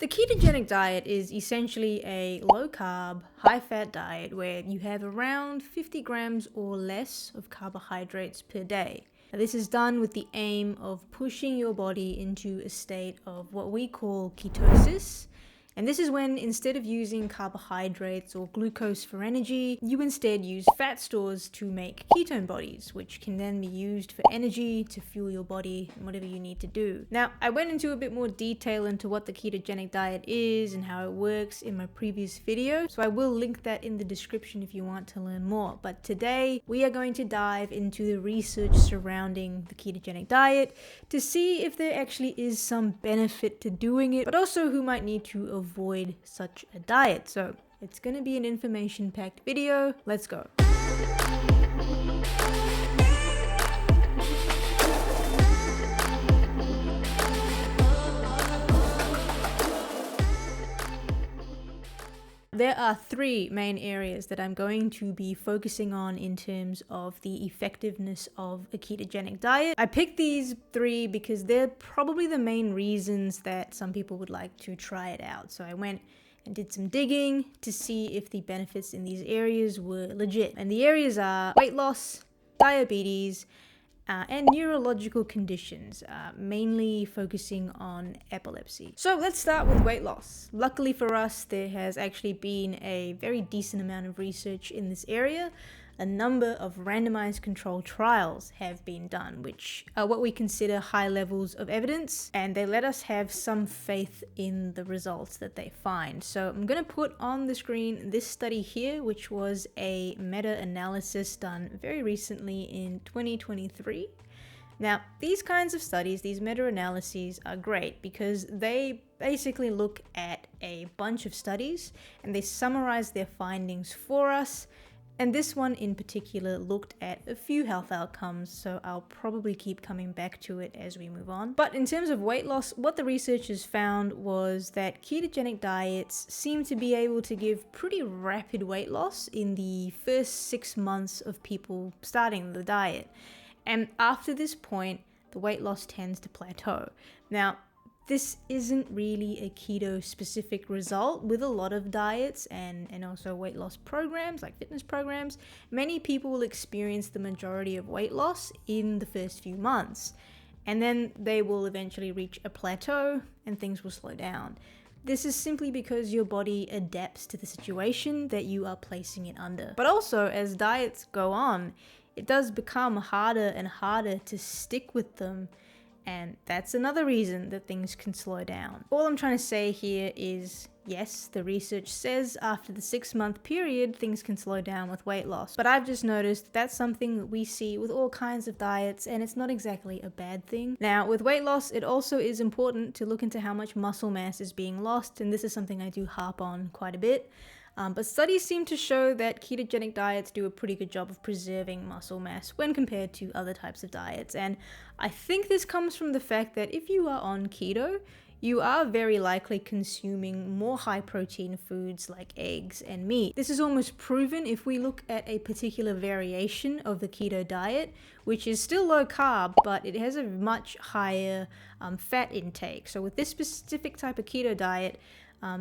The ketogenic diet is essentially a low-carb, high-fat diet where you have around 50 grams or less of carbohydrates per day. Now, this is done with the aim of pushing your body into a state of what we call ketosis. And this is when, instead of using carbohydrates or glucose for energy, you instead use fat stores to make ketone bodies, which can then be used for energy to fuel your body and whatever you need to do. Now, I went into a bit more detail into what the ketogenic diet is and how it works in my previous video, so I will link that in the description if you want to learn more. But today, we are going to dive into the research surrounding the ketogenic diet to see if there actually is some benefit to doing it, but also who might need to avoid such a diet. So it's going to be an information-packed video. Let's go. There are three main areas that I'm going to be focusing on in terms of the effectiveness of a ketogenic diet. I picked these three because they're probably the main reasons that some people would like to try it out. So I went and did some digging to see if the benefits in these areas were legit. And the areas are weight loss, diabetes, and neurological conditions, mainly focusing on epilepsy. So let's start with weight loss. Luckily for us, there has actually been a very decent amount of research in this area. A number of randomized controlled trials have been done, which are what we consider high levels of evidence, and they let us have some faith in the results that they find. So I'm going to put on the screen this study here, which was a meta-analysis done very recently in 2023. Now, these kinds of studies, these meta-analyses are great because they basically look at a bunch of studies and they summarize their findings for us. And this one in particular looked at a few health outcomes, so I'll probably keep coming back to it as we move on. But in terms of weight loss, what the researchers found was that ketogenic diets seem to be able to give pretty rapid weight loss in the first 6 months of people starting the diet. And after this point, the weight loss tends to plateau. Now, this isn't really a keto-specific result with a lot of diets and also weight loss programs, like fitness programs. Many people will experience the majority of weight loss in the first few months, and then they will eventually reach a plateau and things will slow down. This is simply because your body adapts to the situation that you are placing it under. But also, as diets go on, it does become harder and harder to stick with them. And that's another reason that things can slow down. All I'm trying to say here is, yes, the research says after the 6-month period, things can slow down with weight loss. But I've just noticed that's something that we see with all kinds of diets, and it's not exactly a bad thing. Now, with weight loss, it also is important to look into how much muscle mass is being lost, and this is something I do harp on quite a bit. But studies seem to show that ketogenic diets do a pretty good job of preserving muscle mass when compared to other types of diets. And I think this comes from the fact that if you are on keto, you are very likely consuming more high protein foods like eggs and meat. This is almost proven if we look at a particular variation of the keto diet, which is still low carb, but it has a much higher fat intake. So with this specific type of keto diet,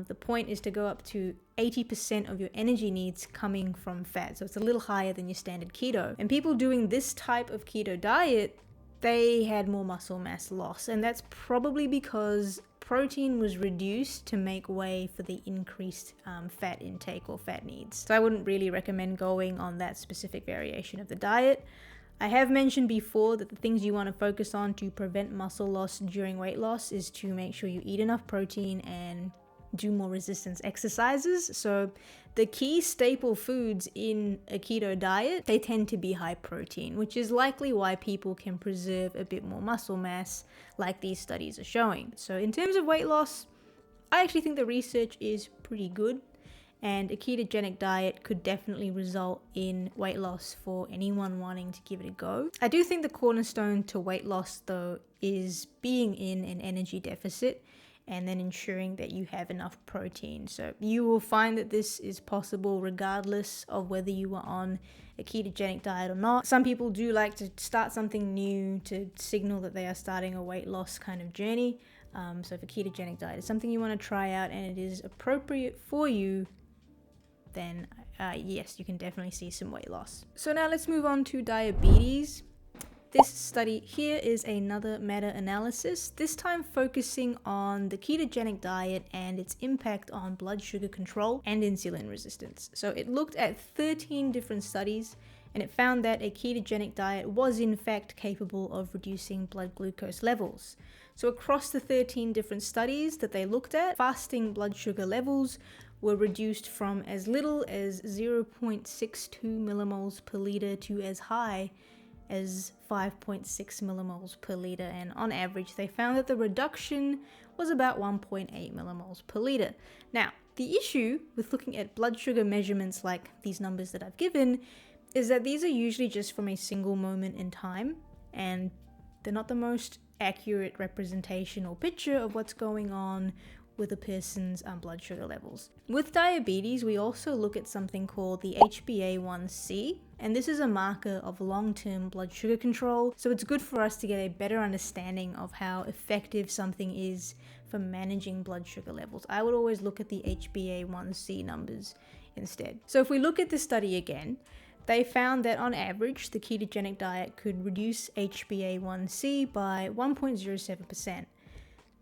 the point is to go up to 80% of your energy needs coming from fat. So it's a little higher than your standard keto. And people doing this type of keto diet, they had more muscle mass loss. And that's probably because protein was reduced to make way for the increased fat intake or fat needs. So I wouldn't really recommend going on that specific variation of the diet. I have mentioned before that the things you want to focus on to prevent muscle loss during weight loss is to make sure you eat enough protein and do more resistance exercises. So the key staple foods in a keto diet, they tend to be high protein, which is likely why people can preserve a bit more muscle mass like these studies are showing. So in terms of weight loss, I actually think the research is pretty good, and a ketogenic diet could definitely result in weight loss for anyone wanting to give it a go. I do think the cornerstone to weight loss though is being in an energy deficit and then ensuring that you have enough protein. So you will find that this is possible regardless of whether you are on a ketogenic diet or not. Some people do like to start something new to signal that they are starting a weight loss kind of journey. So if a ketogenic diet is something you want to try out and it is appropriate for you, then yes, you can definitely see some weight loss. So now let's move on to diabetes. This study here is another meta-analysis, this time focusing on the ketogenic diet and its impact on blood sugar control and insulin resistance. So it looked at 13 different studies and it found that a ketogenic diet was in fact capable of reducing blood glucose levels. So across the 13 different studies that they looked at, fasting blood sugar levels were reduced from as little as 0.62 millimoles per liter to as high as 5.6 millimoles per liter, and on average they found that the reduction was about 1.8 millimoles per liter. Now, the issue with looking at blood sugar measurements like these numbers that I've given is that these are usually just from a single moment in time, and they're not the most accurate representation or picture of what's going on with a person's blood sugar levels. With diabetes, we also look at something called the HbA1c, and this is a marker of long-term blood sugar control, so it's good for us to get a better understanding of how effective something is for managing blood sugar levels. I would always look at the HbA1c numbers instead. So if we look at this study again, they found that on average, the ketogenic diet could reduce HbA1c by 1.07%.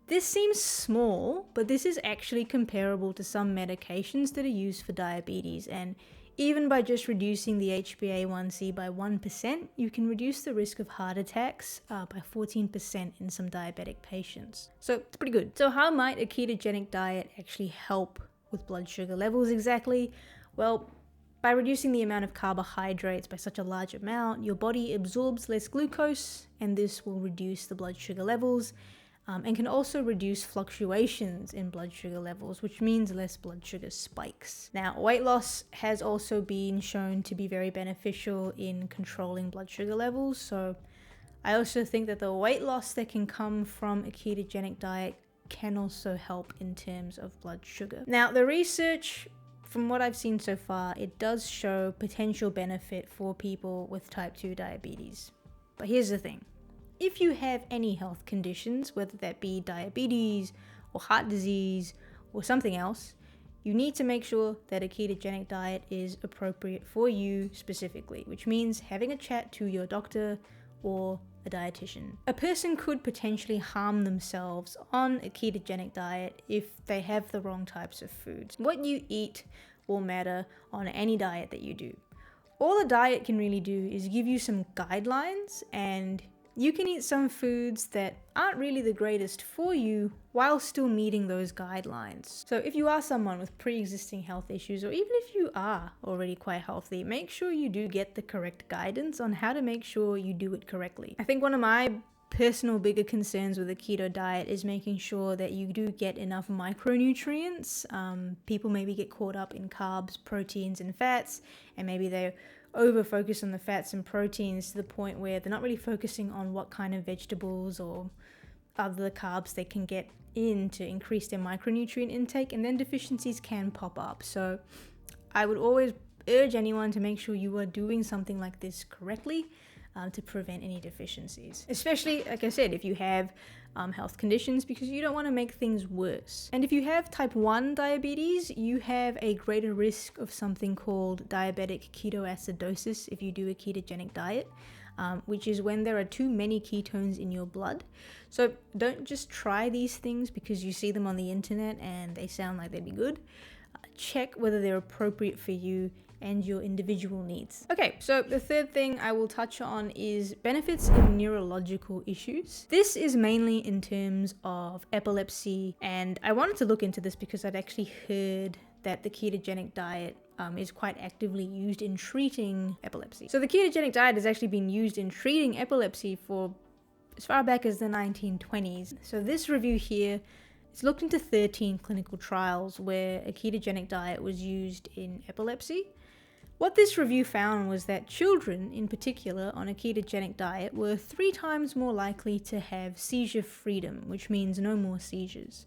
This seems small, but this is actually comparable to some medications that are used for diabetes, and even by just reducing the HbA1c by 1%, you can reduce the risk of heart attacks by 14% in some diabetic patients. So it's pretty good. So how might a ketogenic diet actually help with blood sugar levels exactly? Well, by reducing the amount of carbohydrates by such a large amount, your body absorbs less glucose, and this will reduce the blood sugar levels. And can also reduce fluctuations in blood sugar levels, which means less blood sugar spikes. Now, weight loss has also been shown to be very beneficial in controlling blood sugar levels, so I also think that the weight loss that can come from a ketogenic diet can also help in terms of blood sugar. Now, the research, from what I've seen so far, it does show potential benefit for people with type 2 diabetes. But here's the thing. If you have any health conditions, whether that be diabetes or heart disease or something else, you need to make sure that a ketogenic diet is appropriate for you specifically, which means having a chat to your doctor or a dietitian. A person could potentially harm themselves on a ketogenic diet if they have the wrong types of foods. What you eat will matter on any diet that you do. All a diet can really do is give you some guidelines, and you can eat some foods that aren't really the greatest for you while still meeting those guidelines. So if you are someone with pre-existing health issues, or even if you are already quite healthy, make sure you do get the correct guidance on how to make sure you do it correctly. I think one of my personal bigger concerns with a keto diet is making sure that you do get enough micronutrients. People maybe get caught up in carbs, proteins, and fats, and maybe they over focus on the fats and proteins to the point where they're not really focusing on what kind of vegetables or other carbs they can get in to increase their micronutrient intake, and then deficiencies can pop up. So I would always urge anyone to make sure you are doing something like this correctly to prevent any deficiencies, especially, like I said, if you have health conditions, because you don't want to make things worse. And if you have type 1 diabetes, you have a greater risk of something called diabetic ketoacidosis if you do a ketogenic diet, which is when there are too many ketones in your blood. So don't just try these things because you see them on the internet and they sound like they'd be good. Check whether they're appropriate for you and your individual needs. Okay, so the third thing I will touch on is benefits in neurological issues. This is mainly in terms of epilepsy, and I wanted to look into this because I'd actually heard that the ketogenic diet is quite actively used in treating epilepsy. So the ketogenic diet has actually been used in treating epilepsy for as far back as the 1920s. So this review here, it's looked into 13 clinical trials where a ketogenic diet was used in epilepsy. What this review found was that children, in particular, on a ketogenic diet were 3 times more likely to have seizure freedom, which means no more seizures.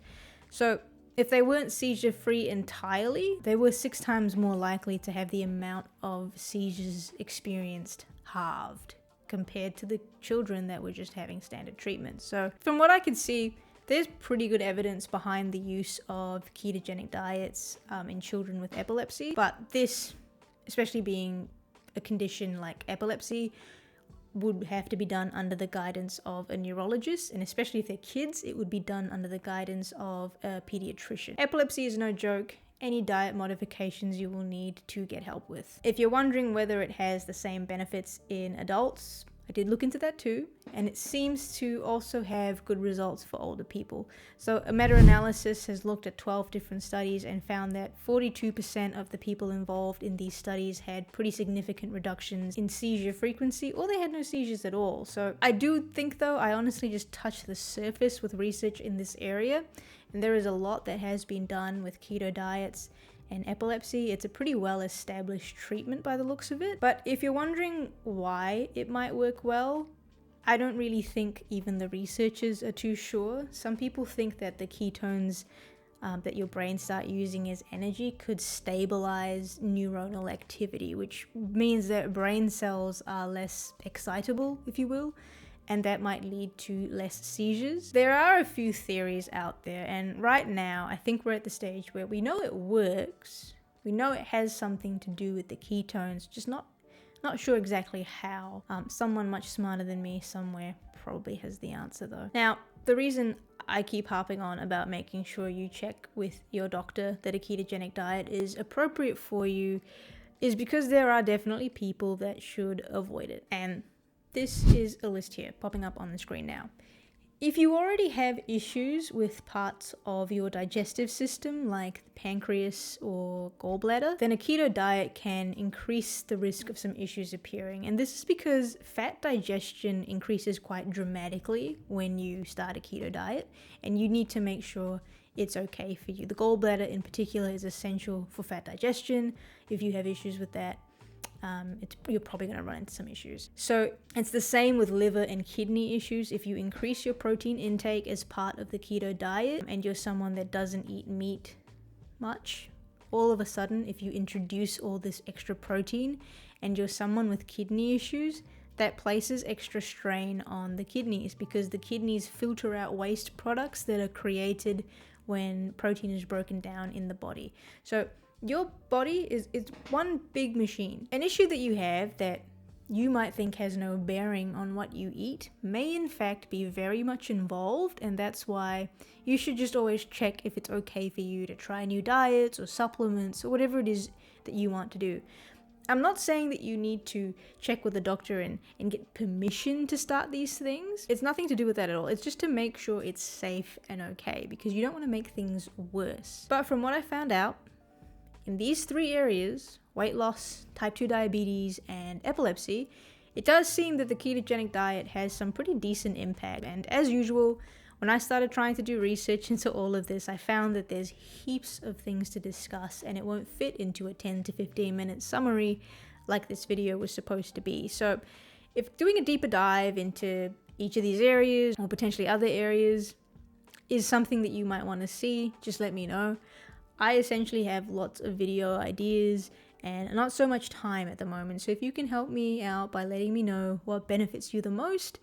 So if they weren't seizure-free entirely, they were 6 times more likely to have the amount of seizures experienced halved compared to the children that were just having standard treatment. So from what I could see, there's pretty good evidence behind the use of ketogenic diets in children with epilepsy, but this, especially being a condition like epilepsy, would have to be done under the guidance of a neurologist, and especially if they're kids, it would be done under the guidance of a pediatrician. Epilepsy is no joke. Any diet modifications you will need to get help with. If you're wondering whether it has the same benefits in adults, I did look into that too, and it seems to also have good results for older people. So a meta-analysis has looked at 12 different studies and found that 42% of the people involved in these studies had pretty significant reductions in seizure frequency, or they had no seizures at all. So I do think, though, I honestly just touched the surface with research in this area, and there is a lot that has been done with keto diets and epilepsy. It's a pretty well-established treatment by the looks of it. But if you're wondering why it might work well, I don't really think even the researchers are too sure. Some people think that the ketones that your brain start using as energy could stabilize neuronal activity, which means that brain cells are less excitable, if you will, and that might lead to less seizures. There are a few theories out there, and right now I think we're at the stage where we know it works. We know it has something to do with the ketones, just not sure exactly how. Someone much smarter than me somewhere probably has the answer though. Now, the reason I keep harping on about making sure you check with your doctor that a ketogenic diet is appropriate for you is because there are definitely people that should avoid it. And this is a list here popping up on the screen now. If you already have issues with parts of your digestive system, like the pancreas or gallbladder, then a keto diet can increase the risk of some issues appearing. And this is because fat digestion increases quite dramatically when you start a keto diet, and you need to make sure it's okay for you. The gallbladder in particular is essential for fat digestion. If you have issues with that, you're probably going to run into some issues. So it's the same with liver and kidney issues. If you increase your protein intake as part of the keto diet and you're someone that doesn't eat meat much, all of a sudden, if you introduce all this extra protein and you're someone with kidney issues, that places extra strain on the kidneys, because the kidneys filter out waste products that are created when protein is broken down in the body. So your body is one big machine. An issue that you have that you might think has no bearing on what you eat may in fact be very much involved, and that's why you should just always check if it's okay for you to try new diets or supplements or whatever it is that you want to do. I'm not saying that you need to check with a doctor and get permission to start these things. It's nothing to do with that at all. It's just to make sure it's safe and okay, because you don't want to make things worse. But from what I found out, in these three areas, weight loss, type 2 diabetes, and epilepsy, it does seem that the ketogenic diet has some pretty decent impact. And as usual, when I started trying to do research into all of this, I found that there's heaps of things to discuss, and it won't fit into a 10 to 15 minute summary like this video was supposed to be. So if doing a deeper dive into each of these areas, or potentially other areas, is something that you might want to see, just let me know. I essentially have lots of video ideas and not so much time at the moment. So if you can help me out by letting me know what benefits you the most,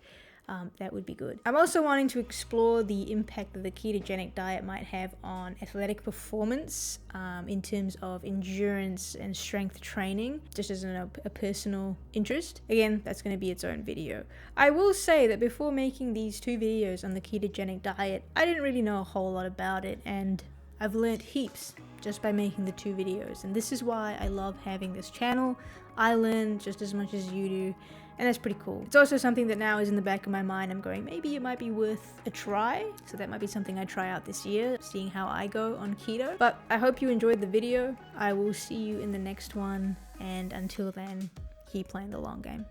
that would be good. I'm also wanting to explore the impact that the ketogenic diet might have on athletic performance in terms of endurance and strength training, just as a personal interest. Again, that's going to be its own video. I will say that before making these two videos on the ketogenic diet, I didn't really know a whole lot about it, and I've learned heaps just by making the two videos, and this is why I love having this channel. I learn just as much as you do, and that's pretty cool. It's also something that now is in the back of my mind. I'm going, maybe it might be worth a try, so that might be something I try out this year, seeing how I go on keto. But I hope you enjoyed the video. I will see you in the next one, and until then, keep playing the long game.